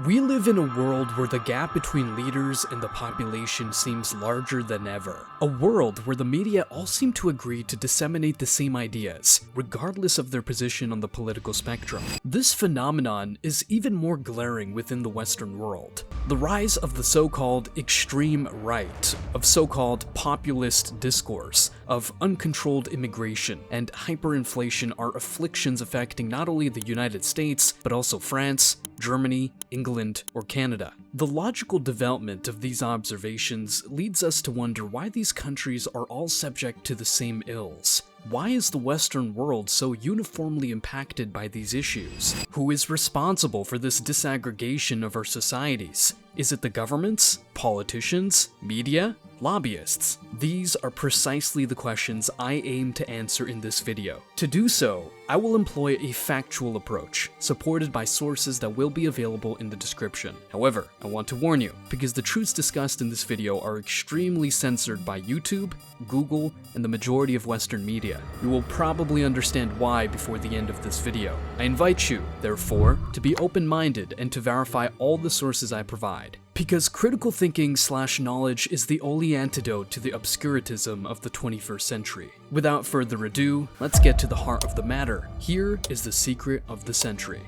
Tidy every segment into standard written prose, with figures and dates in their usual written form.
We live in a world where the gap between leaders and the population seems larger than ever. A world where the media all seem to agree to disseminate the same ideas, regardless of their position on the political spectrum. This phenomenon is even more glaring within the Western world. The rise of the so-called extreme right, of so-called populist discourse, of uncontrolled immigration, and hyperinflation are afflictions affecting not only the United States, but also France, Germany, England, or Canada. The logical development of these observations leads us to wonder why these countries are all subject to the same ills. Why is the Western world so uniformly impacted by these issues? Who is responsible for this disaggregation of our societies? Is it the governments, politicians, media, lobbyists? These are precisely the questions I aim to answer in this video. To do so, I will employ a factual approach, supported by sources that will be available in the description. However, I want to warn you, because the truths discussed in this video are extremely censored by YouTube, Google, and the majority of Western media. You will probably understand why before the end of this video. I invite you, therefore, to be open-minded and to verify all the sources I provide. Because critical thinking/knowledge is the only antidote to the obscurantism of the 21st century. Without further ado, let's get to the heart of the matter. Here is the secret of the century.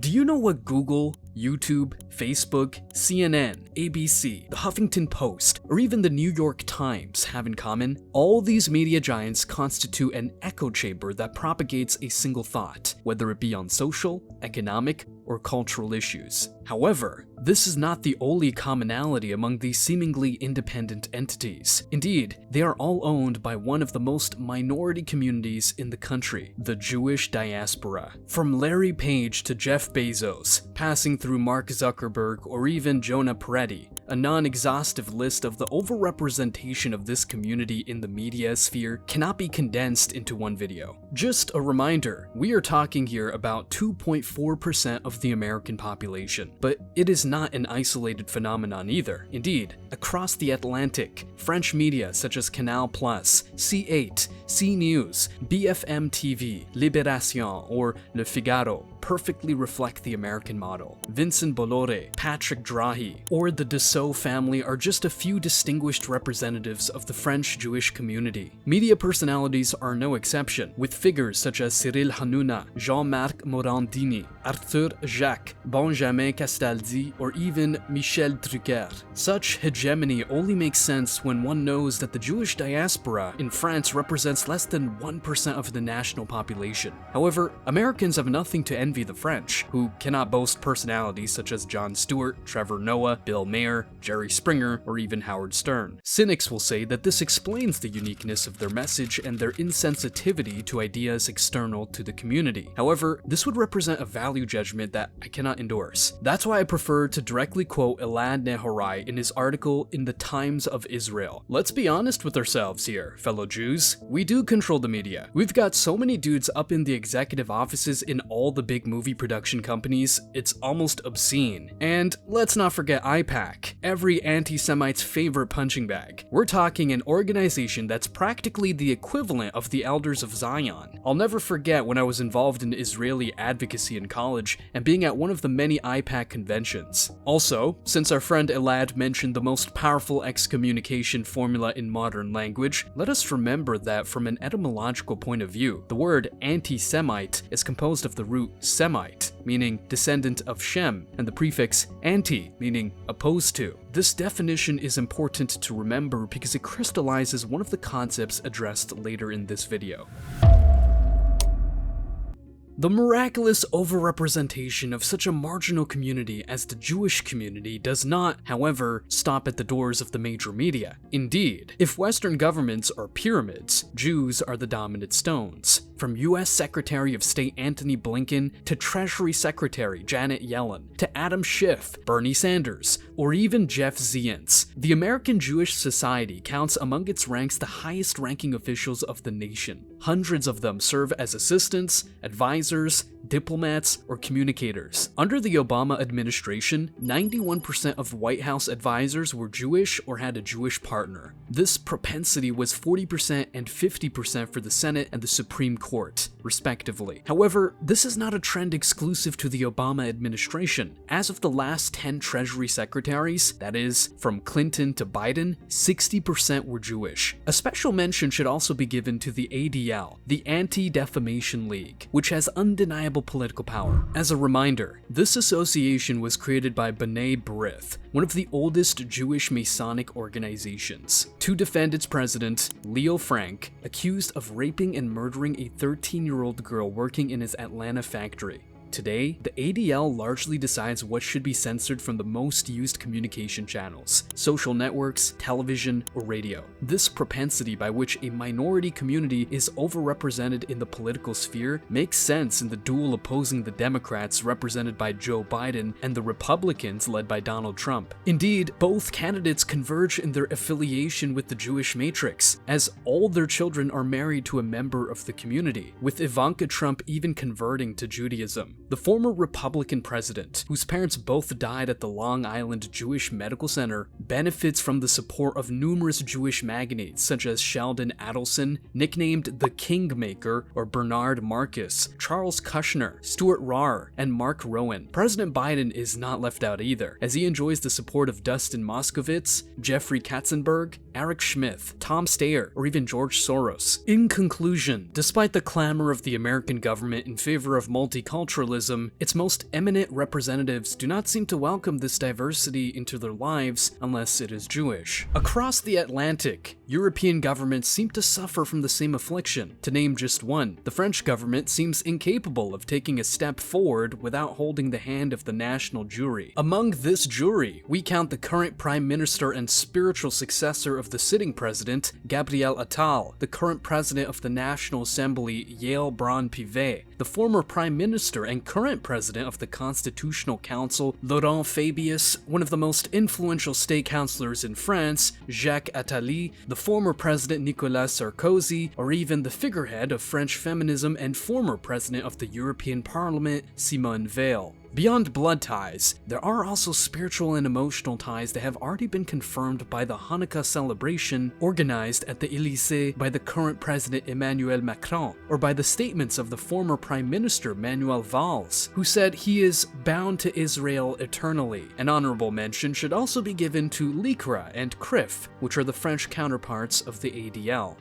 Do you know what Google, YouTube, Facebook, CNN, ABC, the Huffington Post, or even the New York Times have in common? All these media giants constitute an echo chamber that propagates a single thought, whether it be on social, economic, or cultural issues. However, this is not the only commonality among these seemingly independent entities. Indeed, they are all owned by one of the most minority communities in the country, the Jewish diaspora. From Larry Page to Jeff Bezos, passing through Mark Zuckerberg or even Jonah Peretti, a non-exhaustive list of the overrepresentation of this community in the media sphere cannot be condensed into one video. Just a reminder, we are talking here about 2.4% of the American population, but it is not an isolated phenomenon either. Indeed, across the Atlantic, French media such as Canal+, C8, C News, BFM TV, Libération, or Le Figaro perfectly reflect the American model. Vincent Bolloré, Patrick Drahi, or the Dassault family are just a few distinguished representatives of the French Jewish community. Media personalities are no exception, with figures such as Cyril Hanouna, Jean-Marc Morandini, Arthur Jacques, Benjamin Castaldi, or even Michel Drucker. Such hegemony only makes sense when one knows that the Jewish diaspora in France represents less than 1% of the national population. However, Americans have nothing to envy the French, who cannot boast personalities such as Jon Stewart, Trevor Noah, Bill Maher, Jerry Springer, or even Howard Stern. Cynics will say that this explains the uniqueness of their message and their insensitivity to ideas external to the community. However, this would represent a value judgment that I cannot endorse. That's why I prefer to directly quote Elad Nehorai in his article in the Times of Israel. Let's be honest with ourselves here, fellow Jews. We do control the media. We've got so many dudes up in the executive offices in all the big movie production companies, it's almost obscene. And let's not forget IPAC, every anti-Semite's favorite punching bag. We're talking an organization that's practically the equivalent of the Elders of Zion. I'll never forget when I was involved in Israeli advocacy in college and being at one of the many IPAC conventions. Also, since our friend Elad mentioned the most powerful excommunication formula in modern language, let us remember that from an etymological point of view, the word anti-Semite is composed of the root Semite, meaning descendant of Shem, and the prefix anti, meaning opposed to. This definition is important to remember because it crystallizes one of the concepts addressed later in this video. The miraculous overrepresentation of such a marginal community as the Jewish community does not, however, stop at the doors of the major media. Indeed, if Western governments are pyramids, Jews are the dominant stones. From US Secretary of State Antony Blinken to Treasury Secretary Janet Yellen to Adam Schiff, Bernie Sanders, or even Jeff Zients, the American Jewish Society counts among its ranks the highest-ranking officials of the nation. Hundreds of them serve as assistants, advisors, diplomats, or communicators. Under the Obama administration, 91% of White House advisors were Jewish or had a Jewish partner. This propensity was 40% and 50% for the Senate and the Supreme Court, respectively. However, this is not a trend exclusive to the Obama administration. As of the last 10 Treasury secretaries, that is, from Clinton to Biden, 60% were Jewish. A special mention should also be given to the ADL, the Anti-Defamation League, which has undeniable political power. As a reminder, this association was created by B'nai B'rith, one of the oldest Jewish Masonic organizations, to defend its president, Leo Frank, accused of raping and murdering a 13-year-old girl working in his Atlanta factory. Today, the ADL largely decides what should be censored from the most used communication channels, social networks, television, or radio. This propensity by which a minority community is overrepresented in the political sphere makes sense in the duel opposing the Democrats represented by Joe Biden and the Republicans led by Donald Trump. Indeed, both candidates converge in their affiliation with the Jewish matrix, as all their children are married to a member of the community, with Ivanka Trump even converting to Judaism. The former Republican president, whose parents both died at the Long Island Jewish Medical Center, benefits from the support of numerous Jewish magnates such as Sheldon Adelson, nicknamed the Kingmaker, or Bernard Marcus, Charles Kushner, Stuart Rahr, and Mark Rowan. President Biden is not left out either, as he enjoys the support of Dustin Moskovitz, Jeffrey Katzenberg, Eric Schmidt, Tom Steyer, or even George Soros. In conclusion, despite the clamor of the American government in favor of multiculturalism, its most eminent representatives do not seem to welcome this diversity into their lives unless it is Jewish. Across the Atlantic, European governments seem to suffer from the same affliction. To name just one, the French government seems incapable of taking a step forward without holding the hand of the national jury. Among this jury, we count the current prime minister and spiritual successor of the sitting president, Gabriel Attal, the current president of the National Assembly, Yael Braun-Pivet, the former prime minister and current president of the Constitutional Council, Laurent Fabius, one of the most influential state councilors in France, Jacques Attali, the former president Nicolas Sarkozy, or even the figurehead of French feminism and former president of the European Parliament, Simone Veil. Beyond blood ties, there are also spiritual and emotional ties that have already been confirmed by the Hanukkah celebration organized at the Élysée by the current president Emmanuel Macron, or by the statements of the former Prime Minister Manuel Valls, who said he is bound to Israel eternally. An honorable mention should also be given to Lycra and CRIF, which are the French counterparts of the ADL.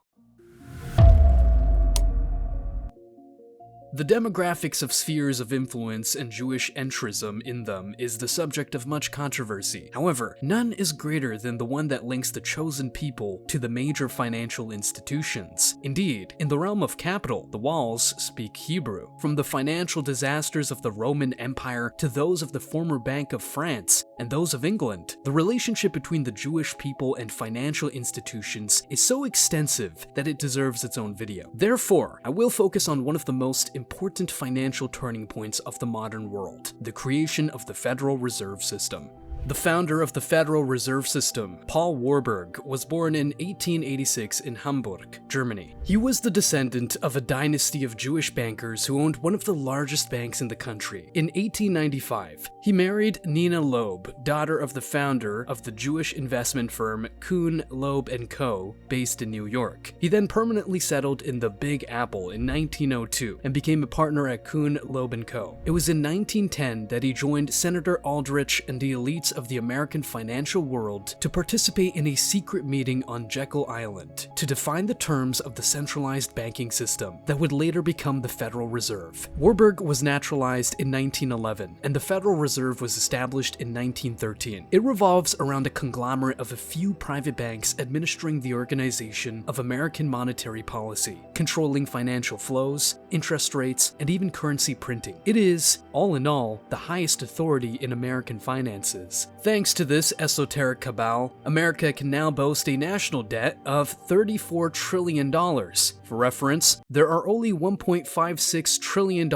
The demographics of spheres of influence and Jewish entrism in them is the subject of much controversy. However, none is greater than the one that links the chosen people to the major financial institutions. Indeed, in the realm of capital, the walls speak Hebrew. From the financial disasters of the Roman Empire to those of the former Bank of France and those of England, the relationship between the Jewish people and financial institutions is so extensive that it deserves its own video. Therefore, I will focus on one of the most important financial turning points of the modern world, the creation of the Federal Reserve System. The founder of the Federal Reserve System, Paul Warburg, was born in 1886 in Hamburg, Germany. He was the descendant of a dynasty of Jewish bankers who owned one of the largest banks in the country. In 1895, he married Nina Loeb, daughter of the founder of the Jewish investment firm Kuhn, Loeb & Co., based in New York. He then permanently settled in the Big Apple in 1902 and became a partner at Kuhn, Loeb & Co. It was in 1910 that he joined Senator Aldrich and the elites of the American financial world to participate in a secret meeting on Jekyll Island to define the terms of the centralized banking system that would later become the Federal Reserve. Warburg was naturalized in 1911, and the Federal Reserve was established in 1913. It revolves around a conglomerate of a few private banks administering the organization of American monetary policy, controlling financial flows, interest rates, and even currency printing. It is, all in all, the highest authority in American finances. Thanks to this esoteric cabal, America can now boast a national debt of $34 trillion. For reference, there are only $1.56 trillion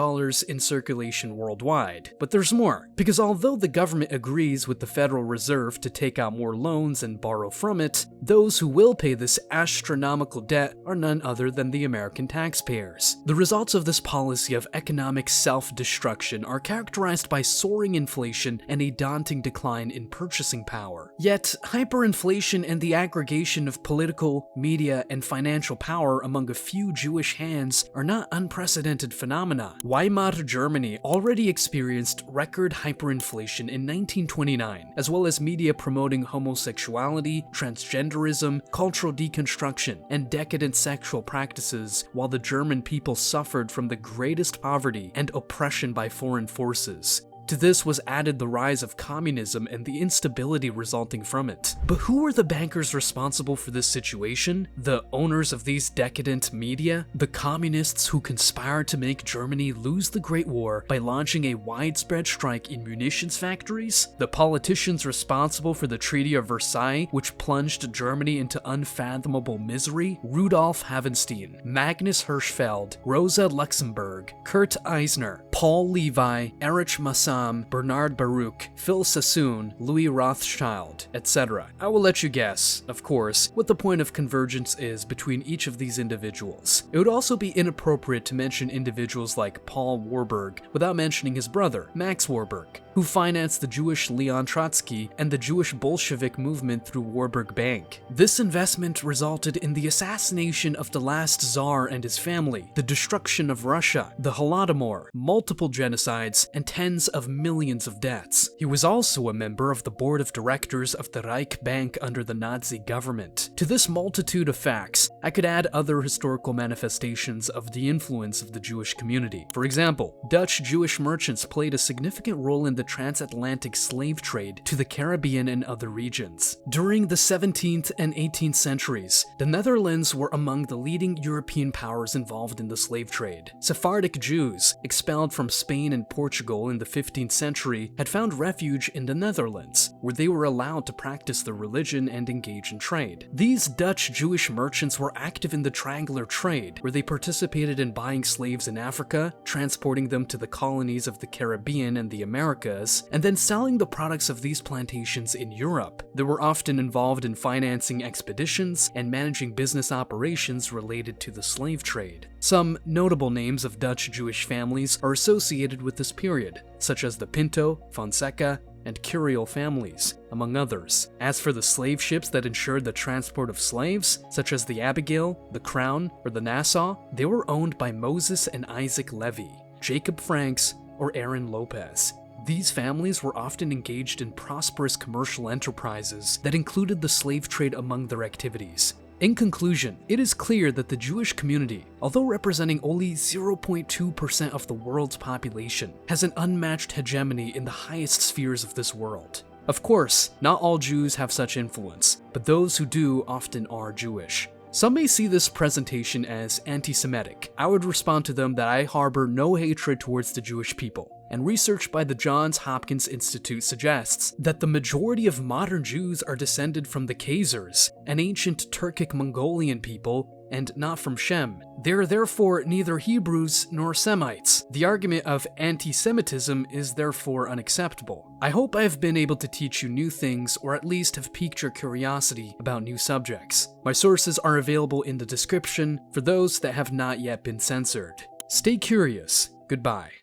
in circulation worldwide. But there's more, because although the government agrees with the Federal Reserve to take out more loans and borrow from it, those who will pay this astronomical debt are none other than the American taxpayers. The results of this policy of economic self-destruction are characterized by soaring inflation and a daunting decline decline in purchasing power. Yet, hyperinflation and the aggregation of political, media, and financial power among a few Jewish hands are not unprecedented phenomena. Weimar Germany already experienced record hyperinflation in 1929, as well as media promoting homosexuality, transgenderism, cultural deconstruction, and decadent sexual practices, while the German people suffered from the greatest poverty and oppression by foreign forces. To this was added the rise of communism and the instability resulting from it. But who were the bankers responsible for this situation? The owners of these decadent media? The communists who conspired to make Germany lose the Great War by launching a widespread strike in munitions factories? The politicians responsible for the Treaty of Versailles, which plunged Germany into unfathomable misery? Rudolf Havenstein, Magnus Hirschfeld, Rosa Luxemburg, Kurt Eisner, Paul Levi, Erich Massam, Bernard Baruch, Phil Sassoon, Louis Rothschild, etc. I will let you guess, of course, what the point of convergence is between each of these individuals. It would also be inappropriate to mention individuals like Paul Warburg without mentioning his brother, Max Warburg, who financed the Jewish Leon Trotsky and the Jewish Bolshevik movement through Warburg Bank. This investment resulted in the assassination of the last Tsar and his family, the destruction of Russia, the Holodomor, multiple genocides, and tens of millions of deaths. He was also a member of the board of directors of the Reich Bank under the Nazi government. To this multitude of facts, I could add other historical manifestations of the influence of the Jewish community. For example, Dutch Jewish merchants played a significant role in the transatlantic slave trade to the Caribbean and other regions. During the 17th and 18th centuries, the Netherlands were among the leading European powers involved in the slave trade. Sephardic Jews, expelled from Spain and Portugal in the 15th century, had found refuge in the Netherlands, where they were allowed to practice their religion and engage in trade. These Dutch Jewish merchants were active in the triangular trade, where they participated in buying slaves in Africa, transporting them to the colonies of the Caribbean and the Americas, and then selling the products of these plantations in Europe. They were often involved in financing expeditions and managing business operations related to the slave trade. Some notable names of Dutch Jewish families are associated with this period, such as the Pinto, Fonseca, and Curiel families, among others. As for the slave ships that ensured the transport of slaves, such as the Abigail, the Crown, or the Nassau, they were owned by Moses and Isaac Levy, Jacob Franks, or Aaron Lopez. These families were often engaged in prosperous commercial enterprises that included the slave trade among their activities. In conclusion, it is clear that the Jewish community, although representing only 0.2% of the world's population, has an unmatched hegemony in the highest spheres of this world. Of course, not all Jews have such influence, but those who do often are Jewish. Some may see this presentation as anti-Semitic. I would respond to them that I harbor no hatred towards the Jewish people. And research by the Johns Hopkins Institute suggests that the majority of modern Jews are descended from the Khazars, an ancient Turkic Mongolian people, and not from Shem. They are therefore neither Hebrews nor Semites. The argument of anti-Semitism is therefore unacceptable. I hope I have been able to teach you new things, or at least have piqued your curiosity about new subjects. My sources are available in the description for those that have not yet been censored. Stay curious. Goodbye.